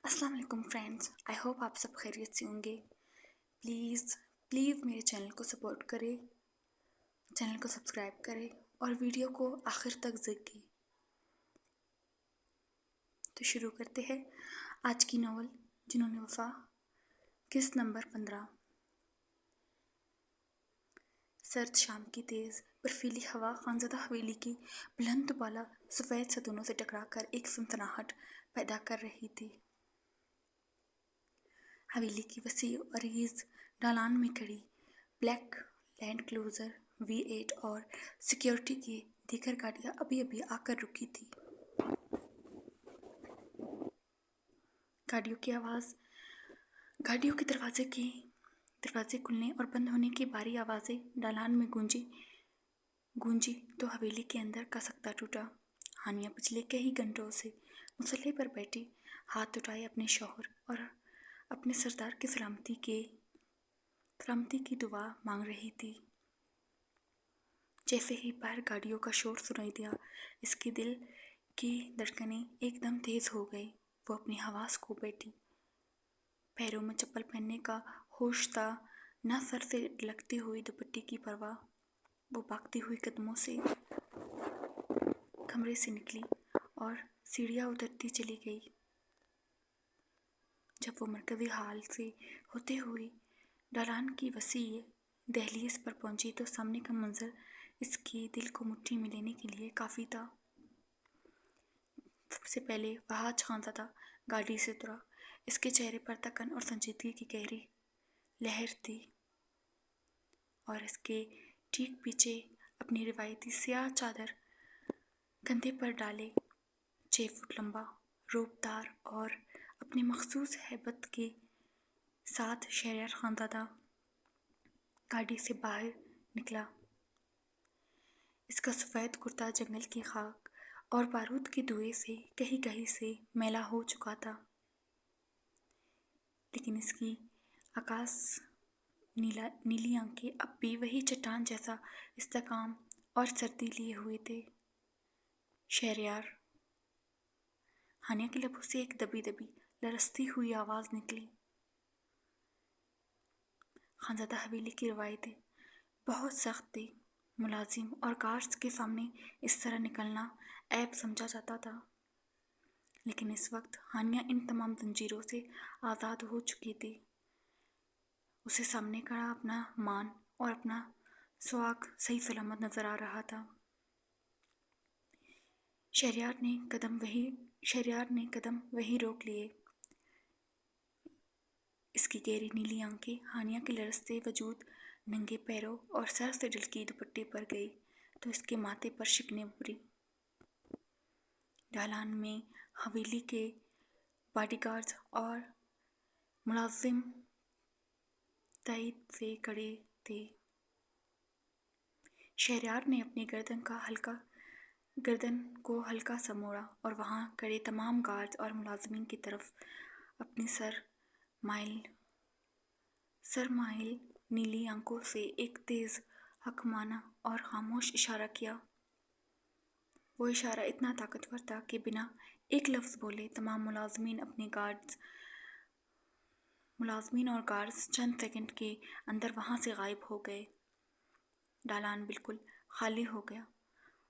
अस्सलाम वालेकुम friends, I hope आप सब खैरियत से होंगे। प्लीज़ मेरे चैनल को सपोर्ट करें, चैनल को सब्सक्राइब करें और वीडियो को आखिर तक देखें। तो शुरू करते हैं आज की नॉवल जुनून वफा, किस्त नंबर 15। सर्द शाम की तेज़ बर्फीली हवा खानज़दा हवेली की बुलंद बाला सफ़ेद सतूनों से टकराकर एक सनसनाहट पैदा कर रही थी। हवेली की वसी और अरीज़ ढलान में खड़ी ब्लैक लैंड क्रूज़र V8 और सिक्योरिटी की दीगर गाड़ियां अभी अभी आकर रुकी थी। गाड़ियों के दरवाजे खुलने और बंद होने की बारी आवाज़ें ढलान में गूंजी तो हवेली के अंदर का सकता टूटा। हानिया पिछले कई घंटों से मुसल्ले पर बैठी हाथ उठाए अपने शौहर और अपने सरदार की सलामती की दुआ मांग रही थी। जैसे ही बाहर गाड़ियों का शोर सुनाई दिया, इसके दिल की धड़कनें एकदम तेज हो गई। वो अपनी हवास खो बैठी। पैरों में चप्पल पहनने का होश था, न सर से लगती हुई दुपट्टे की परवाह। वो भागती हुई कदमों से कमरे से निकली और सीढ़ियाँ उतरती चली गई। जब वो मरकज़ी हाल से होते हुए ढलान की वसी दहलीज पर पहुंची तो सामने का मंजर इसके दिल को मुट्ठी में लेने के लिए काफ़ी था। सबसे पहले वहाज खानज़ादा गाड़ी से उतरा। इसके चेहरे पर थकन और संजीदगी की गहरी लहर थी और इसके ठीक पीछे अपनी रिवायती स्याह चादर कंधे पर डाले 6 फुट लंबा, रूपदार और अपनी मखसूस हैबत के साथ शहरयार खानज़ादा गाड़ी से बाहर निकला। इसका सफ़ेद कुर्ता जंगल की खाक और बारूद के धुएं से कहीं से मैला हो चुका था, लेकिन इसकी आकाश नीली आंखें अब भी वही चट्टान जैसा इस्तेकाम और सर्दी लिए हुए थे। शहरयार, हानिया के लबों से एक दबी दबी लरसती हुई आवाज़ निकली। खानज़ादा हवेली की रिवायतें बहुत सख्त थी। मुलाजिम और गार्ड्स के सामने इस तरह निकलना ऐब समझा जाता था, लेकिन इस वक्त हानिया इन तमाम जंजीरों से आज़ाद हो चुकी थी। उसे सामने खड़ा अपना मान और अपना सुहाग सही सलामत नजर आ रहा था। शहरयार ने कदम वही रोक लिए। इसकी गहरी नीली आंखें हानिया के लरसते वजूद, नंगे पैरों और सर से ढलकी दुपट्टे पर गई तो इसके माथे पर शिकने उभरी। ढलान में हवेली के बॉडीगार्ड्स और मुलाजिम तईद से खड़े थे। शहरयार ने अपनी गर्दन को हल्का सा मोड़ा और वहां खड़े तमाम गार्ड्स और मुलाजिमीन की तरफ अपनी सर माइल नीली आंखों से एक तेज हकमाना और खामोश इशारा किया। वो इशारा इतना ताकतवर था कि बिना एक लफ्ज़ बोले तमाम मुलाजिमीन और गार्ड्स चंद सेकंड के अंदर वहां से गायब हो गए। ढलान बिल्कुल खाली हो गया।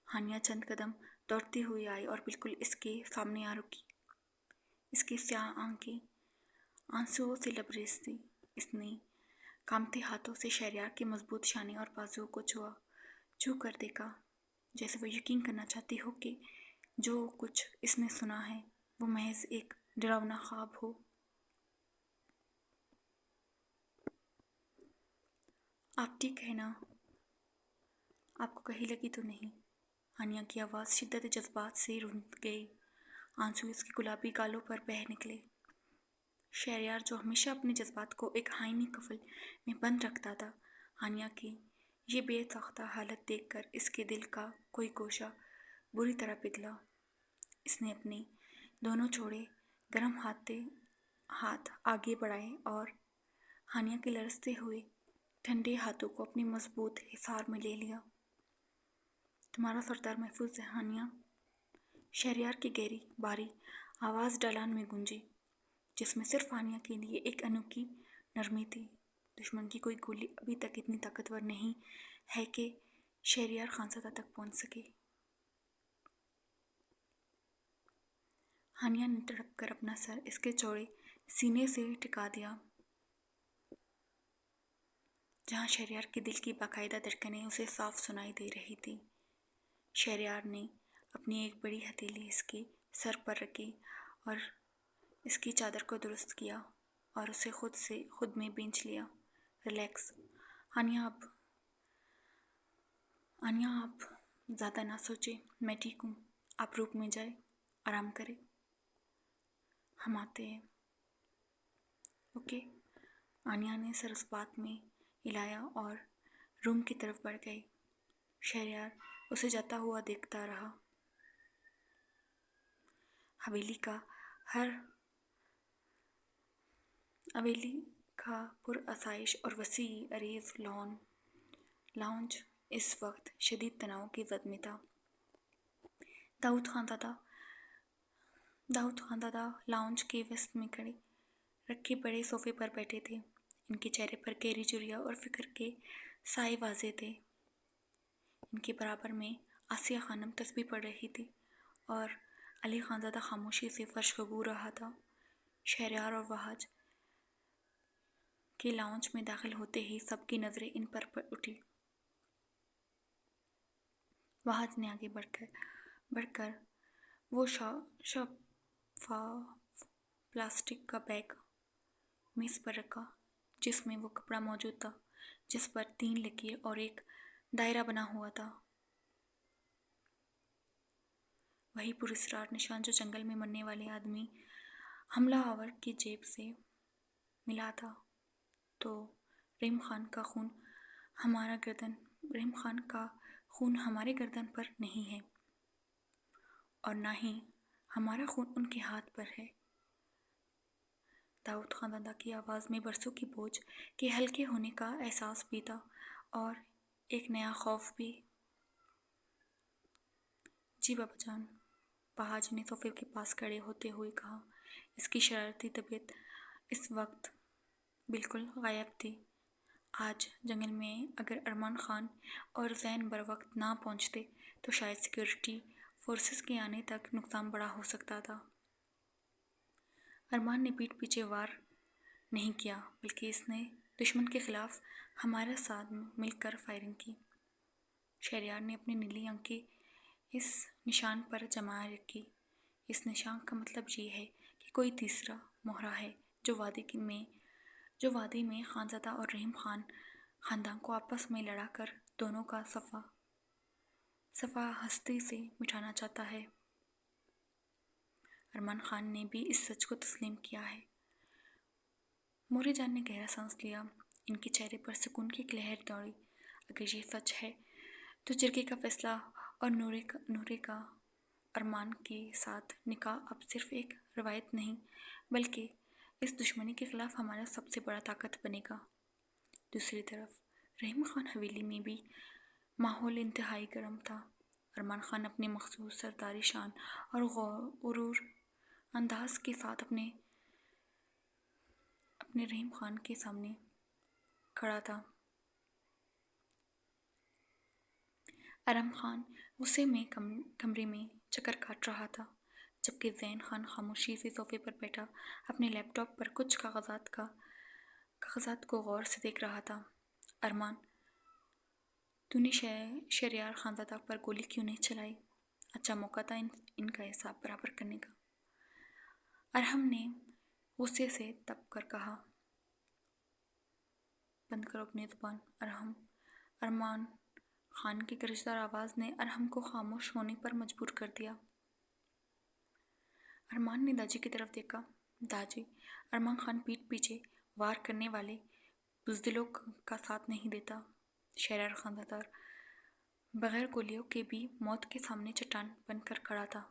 हानिया चंद कदम दौड़ती हुई आई और बिल्कुल इसके सामने आ रुकी। इसकी स्याह आंखें आंसुओं से लबरेज थी। इसने कांपते हाथों से शहरयार के मजबूत शाने और बाजुओं को छू कर देखा, जैसे वो यकीन करना चाहती हो कि जो कुछ इसने सुना है वो महज एक डरावना ख्वाब हो। आप ठीक है ना? आपको कहीं लगी तो नहीं? हानिया की आवाज़ शिद्दत जज्बात से रुंध गई। आंसू इसके गुलाबी गालों पर बह निकले। शहरयार, जो हमेशा अपने जज्बात को एक हाइनी कफल में बंद रखता था, हानिया की ये बेसाख्ता हालत देखकर इसके दिल का कोई गोशा बुरी तरह पिघला। इसने अपने दोनों छोड़े गर्म हाथ आगे बढ़ाए और हानिया के लरसते हुए ठंडे हाथों को अपनी मजबूत हिसार में ले लिया। तुम्हारा सरदार महफूज है हानिया। शहरयार की गहरी बारी आवाज़ ढलान में गूंजी। جس میں صرف ہانیہ کے لیے ایک انوکھی نرمی تھی۔ دشمن کی کوئی گولی ابھی تک اتنی طاقتور نہیں ہے کہ شہریار خانزادہ تک پہنچ سکے۔ ہانیہ نے تڑپ کر اپنا سر اس کے چوڑے سینے سے ٹکا دیا، جہاں شہریار کے دل کی باقاعدہ دھڑکنیں اسے صاف سنائی دے رہی تھی۔ شہریار نے اپنی ایک بڑی ہتھیلی اس کے سر پر رکھی اور اس کی چادر کو درست کیا اور اسے خود میں بینچ لیا۔ ریلیکس ہانیہ، آپ زیادہ نہ سوچیں، میں ٹھیک ہوں، آپ روم میں جائیں، آرام کریں، ہم آتے ہیں، اوکے۔ ہانیہ نے سر اس بات میں ہلایا اور روم کی طرف بڑھ گئی۔ شہریار اسے جاتا ہوا دیکھتا رہا۔ حویلی کا پر آسائش اور وسیع عریض لاؤنج اس وقت شدید تناؤ کی زد میں تھا۔ داؤد خاندادہ لاؤنج کے وسط میں رکھے بڑے صوفے پر بیٹھے تھے۔ ان کے چہرے پر گہری جریا اور فکر کے سائے واضح تھے۔ ان کے برابر میں آسیہ خانم تسبیح پڑھ رہی تھی اور علی خانزادہ خاموشی سے فرش گھگور رہا تھا۔ شہریار اور وحاج کے لاؤنج میں داخل ہوتے ہی سب کی نظریں ان پر اٹھی۔ وحاج نے آگے بڑھ کر وہ شفاف پلاسٹک کا بیگ میز پر رکھا جس میں وہ کپڑا موجود تھا، جس پر 3 لکیر اور ایک دائرہ بنا ہوا تھا۔ وہی پراسرار نشان جو جنگل میں مرنے والے آدمی حملہ آور کی جیب سے ملا تھا۔ تو رحیم خان کا خون ہمارے گردن پر نہیں ہے، اور نہ ہی ہمارا خون ان کے ہاتھ پر ہے۔ داؤد خاندادہ کی آواز میں برسوں کی بوجھ کے ہلکے ہونے کا احساس بھی تھا اور ایک نیا خوف بھی۔ جی بابا جان، وحاج نے صوفے کے پاس کھڑے ہوتے ہوئے کہا۔ اس کی شرارتی طبیعت اس وقت بالکل غائب تھی۔ آج جنگل میں اگر ارمان خان اور زین بروقت نہ پہنچتے تو شاید سیکورٹی فورسز کے آنے تک نقصان بڑا ہو سکتا تھا۔ ارمان نے پیٹھ پیچھے وار نہیں کیا، بلکہ اس نے دشمن کے خلاف ہمارے ساتھ مل کر فائرنگ کی۔ شہریار نے اپنی نیلی آنکھیں اس نشان پر جمائے رکھی۔ اس نشان کا مطلب یہ ہے کہ کوئی تیسرا مہرہ ہے جو وادی میں خانزادہ اور رحیم خاندان کو آپس میں لڑا کر دونوں کا صفحہ ہستی سے مٹانا چاہتا ہے۔ ارمان خان نے بھی اس سچ کو تسلیم کیا ہے۔ موری جان نے گہرا سانس لیا۔ ان کے چہرے پر سکون کی ایک لہر دوڑی۔ اگر یہ سچ ہے تو جرگے کا فیصلہ اور نورے کا ارمان کے ساتھ نکاح اب صرف ایک روایت نہیں بلکہ اس دشمنی کے خلاف ہمارا سب سے بڑا طاقت بنے گا۔ دوسری طرف رحیم خان حویلی میں بھی ماحول انتہائی گرم تھا۔ ارمان خان اپنے مخصوص سرداری شان اور غرور انداز کے ساتھ اپنے رحیم خان کے سامنے کھڑا تھا۔ ارم خان غصے میں کمرے میں چکر کاٹ رہا تھا، جبکہ زین خان خاموشی سے صوفے پر بیٹھا اپنے لیپ ٹاپ پر کچھ کاغذات کو غور سے دیکھ رہا تھا۔ ارمان، تو نے شہریار خانزادہ پر گولی کیوں نہیں چلائی؟ اچھا موقع تھا ان کا حساب برابر کرنے کا۔ ارحم نے غصے سے تپ کر کہا۔ بند کرو اپنی زبان ارمان خان کی گرجدار آواز نے ارحم کو خاموش ہونے پر مجبور کر دیا۔ ارمان نے داجی کی طرف دیکھا۔ داجی، ارمان خان پیٹھ پیچھے وار کرنے والے بزدلوں کا ساتھ نہیں دیتا۔ شہریار خاندار بغیر گولیوں کے بھی موت کے سامنے چٹان بن کر کھڑا تھا۔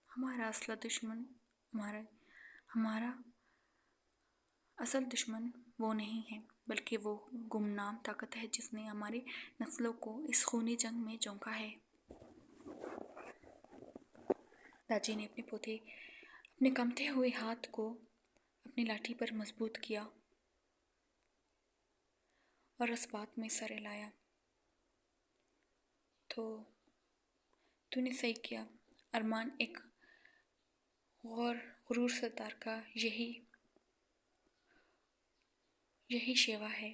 ہمارا اصل دشمن وہ نہیں ہے بلکہ وہ گمنام طاقت ہے جس نے ہماری نسلوں کو اس خونی جنگ میں جھونکا ہے۔ داجی نے اپنے अपने कमते हुए हाथ को अपनी लाठी पर मजबूत किया और इस बात में सर हिलाया। तो तूने सही किया अरमान, एक गुरूर सरदार का यही शेवा है।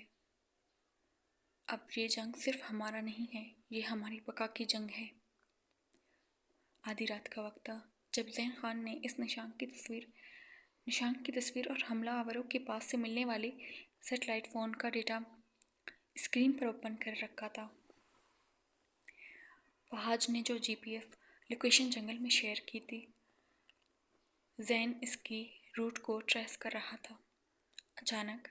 अब ये जंग सिर्फ हमारा नहीं है, ये हमारी बका की जंग है। आधी रात का वक्त था जब ज़ैन खान ने इस निशान की तस्वीर और हमलावरों के पास से मिलने वाले सेटेलाइट फ़ोन का डेटा स्क्रीन पर ओपन कर रखा था। फहाज ने जो जीपीएस लोकेशन जंगल में शेयर की थी, ज़ैन इसकी रूट को ट्रेस कर रहा था। अचानक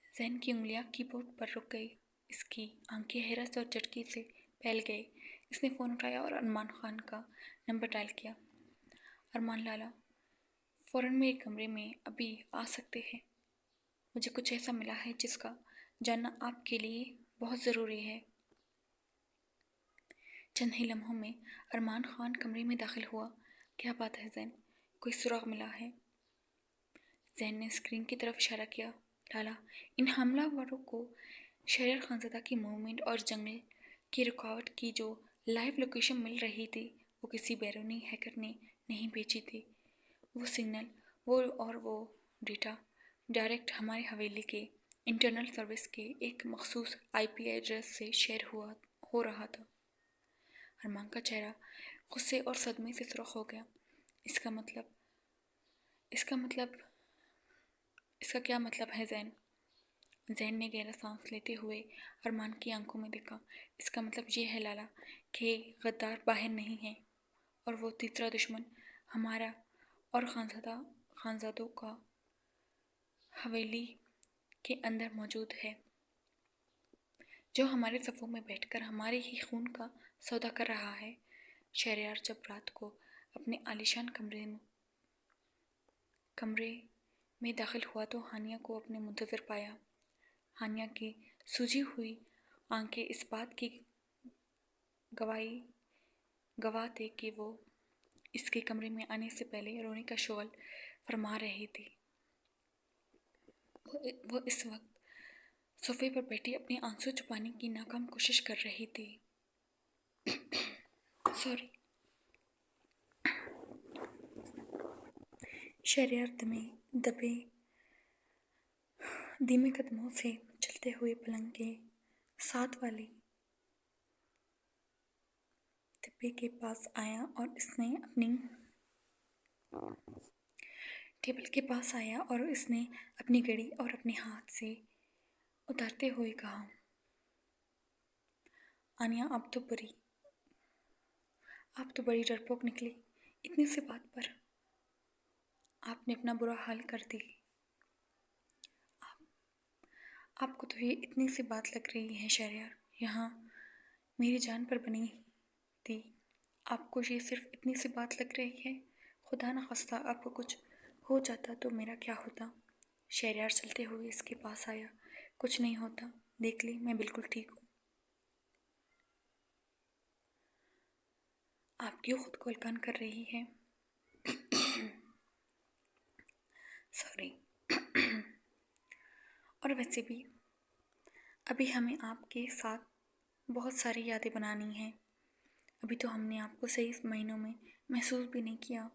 ज़ैन की उंगलियां कीबोर्ड पर रुक गई। इसकी आंखें हैरत और झटके से फैल गई। इसने फ़ोन उठाया और अरमान खान का नंबर डायल किया। अरमान लाला, फ़ौरन मेरे कमरे में अभी आ सकते हैं? मुझे कुछ ऐसा मिला है जिसका जानना आपके लिए बहुत ज़रूरी है। चंद ही लम्हों में अरमान खान कमरे में दाखिल हुआ। क्या बात है ज़ैन, कोई सुराग मिला है? ज़ैन ने स्क्रीन की तरफ इशारा किया। लाला, इन हमलावरों को शहर खानज़ादा की मूवमेंट और जंगल की रुकावट की जो लाइव लोकेशन मिल रही थी, वो किसी बैरूनी हैकर ने नहीं भेजी थी। वो सिग्नल वो डेटा डायरेक्ट हमारी हवेली के इंटरनल सर्विस के एक मखसूस आईपी एड्रेस से शेयर हो रहा था। अरमान का चेहरा गुस्से और सदमे से सुर्ख हो गया। इसका क्या मतलब है ज़ैन? ज़ैन ने गहरा सांस लेते हुए अरमान की आंखों में देखा। इसका मतलब ये है लाला कि गद्दार बाहर नहीं है और वो तीसरा दुश्मन हमारा और खानज़ादों का हवेली के अंदर मौजूद है, जो हमारे सफ़ों में बैठकर हमारे ही खून का सौदा कर रहा है। शहरयार जब रात को अपने आलीशान कमरे में दाखिल हुआ तो हानिया को अपने मुंतज़िर पाया। हानिया की सूजी हुई आंखें इस बात की गवाह थे कि वो इसके कमरे में आने से पहले रोने का शोल फरमा रही थी। वो इस वक्त सोफे पर बैठी अपने आंसू छुपाने की नाकाम कोशिश कर रही थी। सॉरी। शहरयार दबे धीमे कदमों से चलते हुए पलंग के साथ वाली डिब्बे के पास आया और इसने अपनी घड़ी और अपने हाथ से उतारते हुए कहा, आनिया, आप तो बड़ी डरपोक निकली। इतनी सी बात पर आपने अपना बुरा हाल कर दी। आपको तो ये इतनी सी बात लग रही है शहरयार, यहाँ मेरी जान पर बनी थी, आपको ये सिर्फ इतनी सी बात लग रही है? खुदा न खास्ता आपको कुछ हो जाता तो मेरा क्या होता? शहरयार चलते हुए इसके पास आया। कुछ नहीं होता, देख ली, मैं बिल्कुल ठीक हूँ। आप क्यों खुद को हल्कान कर रही है? सॉरी। और वैसे भी अभी हमें आपके साथ बहुत सारी यादें बनानी हैं। अभी तो हमने आपको सही महीनों में महसूस भी नहीं किया।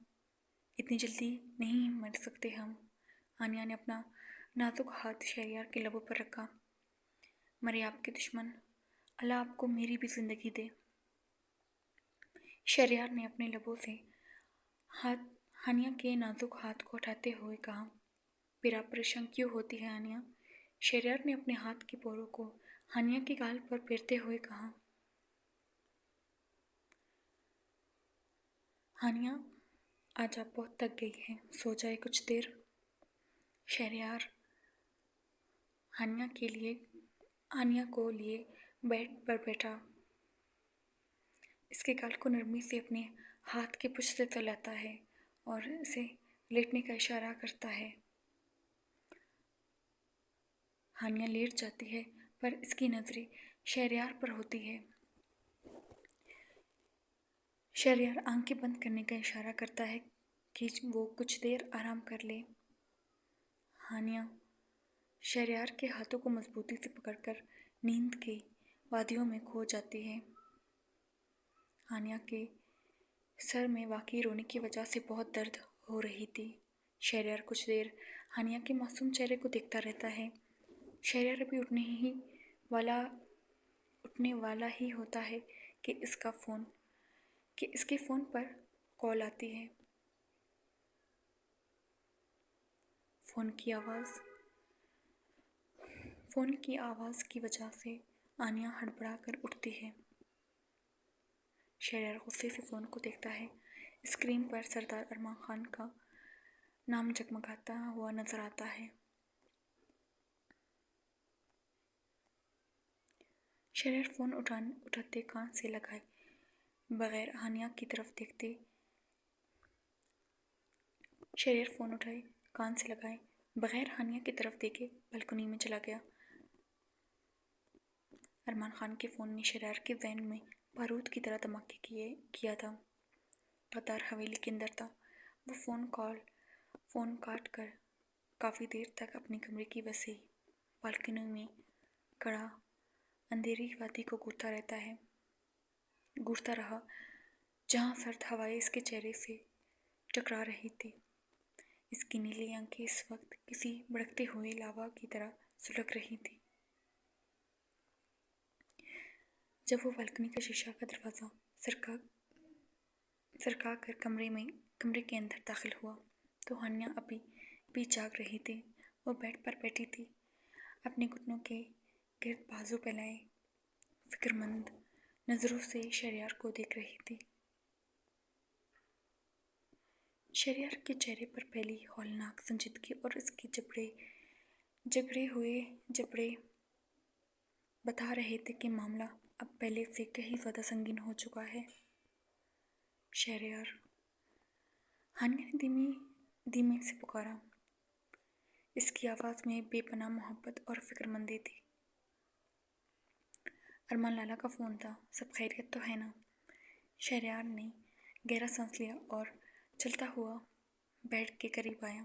इतनी जल्दी नहीं मर सकते हम। आनिया ने अपना नाजुक हाथ शहरयार के लबों पर रखा। मरे आपके दुश्मन, अल्लाह आपको मेरी भी ज़िंदगी दे। शहरयार ने अपने लबों से हानिया के नाजुक हाथ को उठाते हुए कहा, फिर आप परेशान क्यों होती है आनिया? शहरयार ने अपने हाथ के पोरों को हानिया के गाल पर फेरते हुए कहा, हानिया, आज आप बहुत थक गई हैं, सो जाए कुछ देर। शहरयार हानिया को लिए बेड पर बैठा। इसके गाल को नरमी से अपने हाथ के पुछ से चलाता है और इसे लेटने का इशारा करता है। हानिया लेट जाती है पर इसकी नज़रें शहरयार पर होती है। शहरयार आंखें बंद करने का इशारा करता है کہ وہ کچھ دیر آرام کر لے۔ ہانیہ شہریار کے ہاتھوں کو مضبوطی سے پکڑ کر نیند کے وادیوں میں کھو جاتی ہے۔ ہانیہ کے سر میں واقعی رونے کی وجہ سے بہت درد ہو رہی تھی۔ شہریار کچھ دیر ہانیہ کے معصوم چہرے کو دیکھتا رہتا ہے۔ شہریار ابھی اٹھنے والا ہی ہوتا ہے کہ اس کے فون پر کال آتی ہے۔ فون کی آواز کی وجہ سے ہانیہ ہڑبڑا کر اٹھتی ہے۔ شہریار غصے سے فون کو دیکھتا ہے۔ اسکرین پر سردار ارمان خان کا نام جگمگاتا ہوا نظر آتا ہے۔ شہریار فون اٹھاتے کان سے لگائے بغیر ہانیہ کی طرف دیکھے بالکنی میں چلا گیا۔ ارمان خان کے فون نے شہریار کے ذہن میں بارود کی طرح دھماکے کیا تھا۔ غدار حویلی کے اندر تھا۔ وہ فون کاٹ کر کافی دیر تک اپنے کمرے کی وسیع بالکنی میں کھڑا اندھیری وادی کو گھورتا رہا جہاں سرد ہوائیں اس کے چہرے سے ٹکرا رہی تھی۔ اس کی نیلی آنکھیں اس وقت کسی بھڑکتے ہوئے لاوا کی طرح سلگ رہی تھیں۔ جب وہ بالکنی کا شیشے کا دروازہ سرکا کر کمرے کے اندر داخل ہوا تو ہانیہ ابھی بھی جاگ رہی تھی۔ وہ بیڈ پر بیٹھی تھی، اپنے گھٹنوں کے گرد بازو پھیلائے فکر مند نظروں سے شہریار کو دیکھ رہی تھی۔ شہریار کے چہرے پر پہلی ہولناک سنجیدگی اور اس کے جگڑے ہوئے جبڑے بتا رہے تھے کہ معاملہ اب پہلے سے کہیں زیادہ سنگین ہو چکا ہے۔ شہریار، ہانیہ نے دھیمے سے پکارا۔ اس کی آواز میں بے پناہ محبت اور فکر مندی تھی۔ ارمان لالا کا فون تھا۔ سب خیریت تو ہے نا؟ شہریار نے گہرا سانس لیا اور چلتا ہوا بیڈ کے قریب آیا۔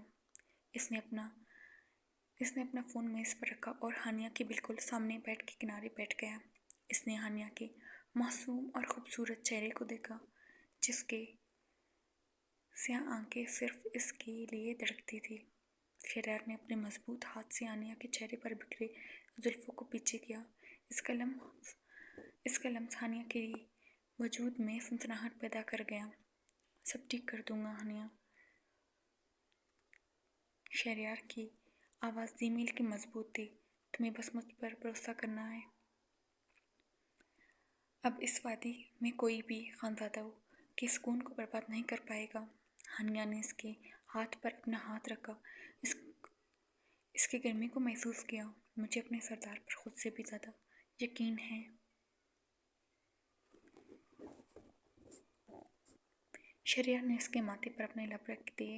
اس نے اپنا فون میز پر رکھا اور ہانیہ کے بالکل سامنے بیڈ کے کنارے بیٹھ گیا۔ اس نے ہانیہ کے معصوم اور خوبصورت چہرے کو دیکھا جس کی سیاہ آنکھیں صرف اس کے لیے دھڑکتی تھیں۔ شہریار نے اپنے مضبوط ہاتھ سے ہانیہ کے چہرے پر بکھرے زلفوں کو پیچھے کیا۔ اس کا لمس ہانیہ کے وجود میں سنسناہٹ پیدا کر گیا۔ سب ٹھیک کر دوں گا ہانیہ۔ شہریار کی آواز دھیمی لیکن مضبوط تھی۔ تمہیں بس مجھ پر بھروسہ کرنا ہے۔ اب اس وادی میں کوئی بھی خانزادہ کے سکون کو برباد نہیں کر پائے گا۔ ہانیہ نے اس کے ہاتھ پر اپنا ہاتھ رکھا۔ اس کی گرمی کو محسوس کیا۔ مجھے اپنے سردار پر خود سے بھی زیادہ یقین ہے۔ شہریار نے اس کے ماتھے پر اپنے لب رکھ دیے۔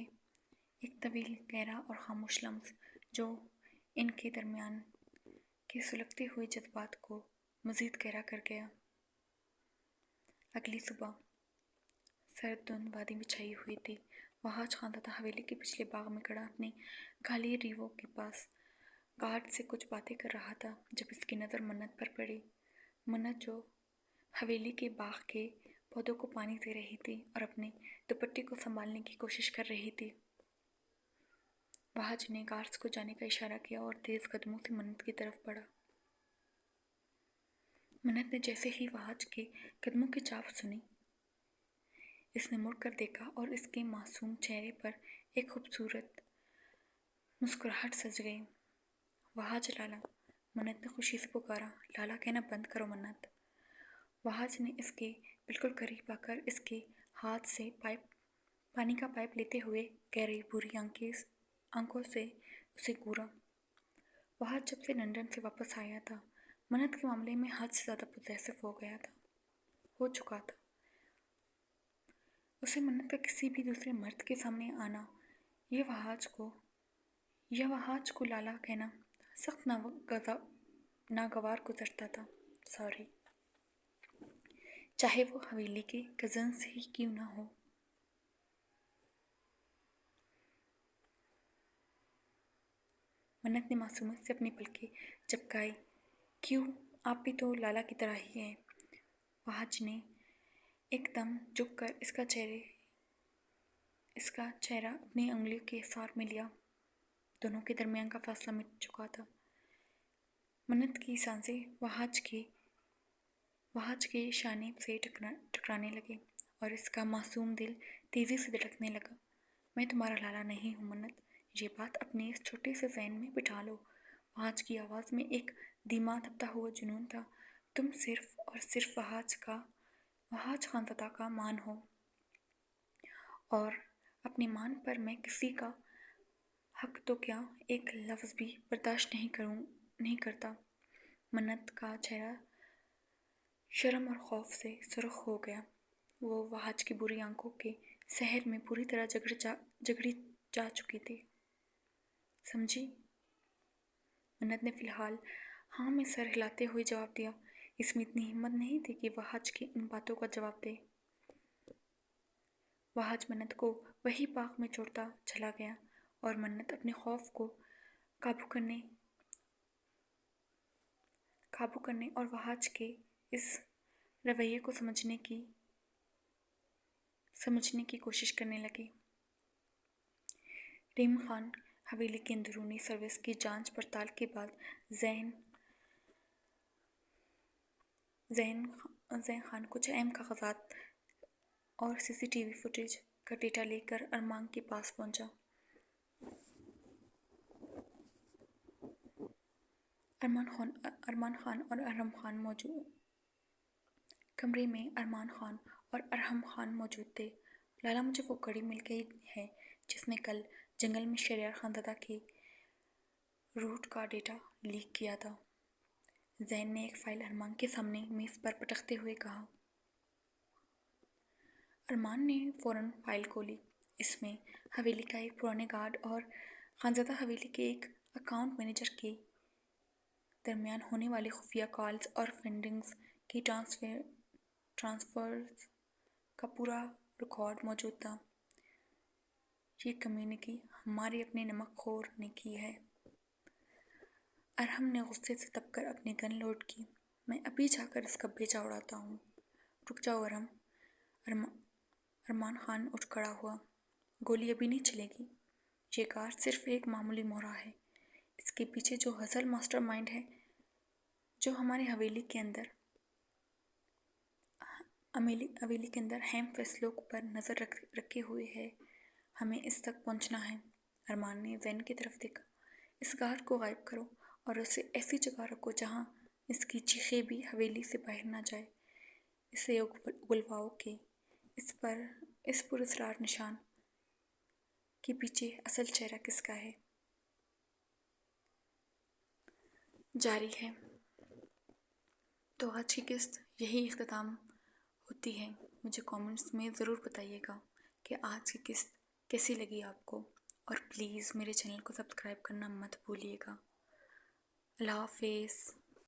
ایک طویل، گہرا اور خاموش لمس جو ان کے درمیان کے سلگتے ہوئے جذبات کو مزید گہرا کر گیا۔ اگلی صبح سرد دھند وادی میں چھائی ہوئی تھی۔ وحاج خانزادہ حویلی کے پچھلے باغ میں کھڑا اپنے خالی ریوڑ کے پاس گارڈ سے کچھ باتیں کر رہا تھا جب اس کی نظر منت پر پڑی۔ منت جو حویلی کے باغ کے پودوں کو پانی دے رہی تھی اور اپنے دوپٹے کو سنبھالنے کی کوشش کر رہی تھی۔ وحاج نے گارڈز کو جانے کا اشارہ کیا اور تیز قدموں سے منت کی طرف بڑھا۔ منت نے جیسے ہی وحاج کے قدموں کی چاپ سنی، اس نے مڑ کر دیکھا اور اس کے معصوم چہرے پر ایک خوبصورت مسکراہٹ سج گئی۔ وحاج لالا، منت نے خوشی سے پکارا۔ لالا کہنا بند کرو منت۔ وحاج نے اس کے بالکل قریب آ کر اس کے ہاتھ سے پانی کا پائپ لیتے ہوئے گہری بھوری آنکھوں سے اسے گھورا۔ وحاج جب سے لندن سے واپس آیا تھا منت کے معاملے میں حد سے زیادہ پوزیسو ہو چکا تھا۔ اسے منت کا کسی بھی دوسرے مرد کے سامنے آنا یا وحاج کو لالا کہنا سخت ناگوار گزرتا تھا۔ چاہے وہ حویلی کے کزنز ہی کیوں نہ ہو۔ मन्नत ने मासूमियत से अपनी पलकें झपकाई। क्यों, आप भी तो लाला की तरह ही हैं। वहाज ने एकदम झुककर इसका चेहरा अपनी उंगलियों के सार में लिया। दोनों के दरमियान का फासला मिट चुका था। मन्नत की सांसें वहाज के शाने से टकराने लगे और इसका मासूम दिल तेजी से धड़कने लगा। मैं तुम्हारा लाला नहीं हूँ मन्नत, ये बात अपने इस छोटे से ज़हन में बिठा लो। वहाज की आवाज़ में एक धीमा दबता हुआ जुनून था। तुम सिर्फ और सिर्फ वहाज खानज़ादा का मान हो, और अपने मान पर मैं किसी का हक तो क्या, एक लफ्ज़ भी बर्दाश्त नहीं करता। मन्नत का चेहरा शर्म और खौफ से सुर्ख हो गया। वो वहाज की बुरी आंखों के सहर में पूरी तरह जगड़ी जा चुकी थी। समझी? मन्नत ने फिलहाल हाँ में सर हिलाते हुए जवाब दिया। इसमें इतनी हिम्मत नहीं थी कि वहाज की इन बातों का जवाब दे। वहाज मन्नत को वही पाक में छोड़ता चला गया और मन्नत अपने खौफ को काबू करने और वहाज के इस रवैये को समझने की कोशिश करने लगी। रीम खान हवेली की अंदरूनी सर्विस की जांच पड़ताल के बाद ज़ैन खान कुछ अहम कागजात और सीसीटीवी फुटेज का डेटा लेकर अरमान के पास पहुंचा। अरमान खान और अरहम खान मौजूद कमरे में अरमान खान और अरहम खान मौजूद थे। लाला, मुझे वो घड़ी मिल गई है जिसने कल जंगल में शहरयार खानज़ादा के रूट का डेटा लीक किया था। ज़ैन ने एक फाइल अरमान के सामने मेज़ पर पटकते हुए कहा। अरमान ने फ़ौरन फाइल खोली। इसमें हवेली का एक पुराने गार्ड और खानज़ादा हवेली के एक अकाउंट मैनेजर के दरमियान होने वाले खुफिया कॉल्स और फंडिंग्स की ट्रांसफर्स का पूरा रिकॉर्ड मौजूद था। ये कम्युनिटी हमारे अपने नमकखोर ने की है। अरहम ने गुस्से से दबकर अपनी गन लोड की। मैं अभी जाकर इसका भेजा उड़ाता हूँ। रुक जाओ अरहम। अरमान खान उठ खड़ा हुआ। गोली अभी नहीं चलेगी। ये कार सिर्फ एक मामूली मोहरा है। इसके पीछे जो असल मास्टरमाइंड है, जो हमारे हवेली के अंदर अहम फैसलों पर नज़र रखे हुए है, हमें इस तक पहुंचना है। अरमान ने ज़ैन की तरफ देखा। इस गार्ड को गायब करो और उसे ऐसी जगह रखो जहां इसकी चीखें भी हवेली से बाहर ना जाए। इसे उगलवाओ कि इस पुरस्कार निशान के पीछे असल चेहरा किसका है। जारी है। तो आज की किस्त यही इख्तिताम होती है। मुझे कमेंट्स में ज़रूर बताइएगा कि आज की किस्त कैसी लगी आपको, और प्लीज़ मेरे चैनल को सब्सक्राइब करना मत भूलिएगा। अल्लाह हाफ़िज़।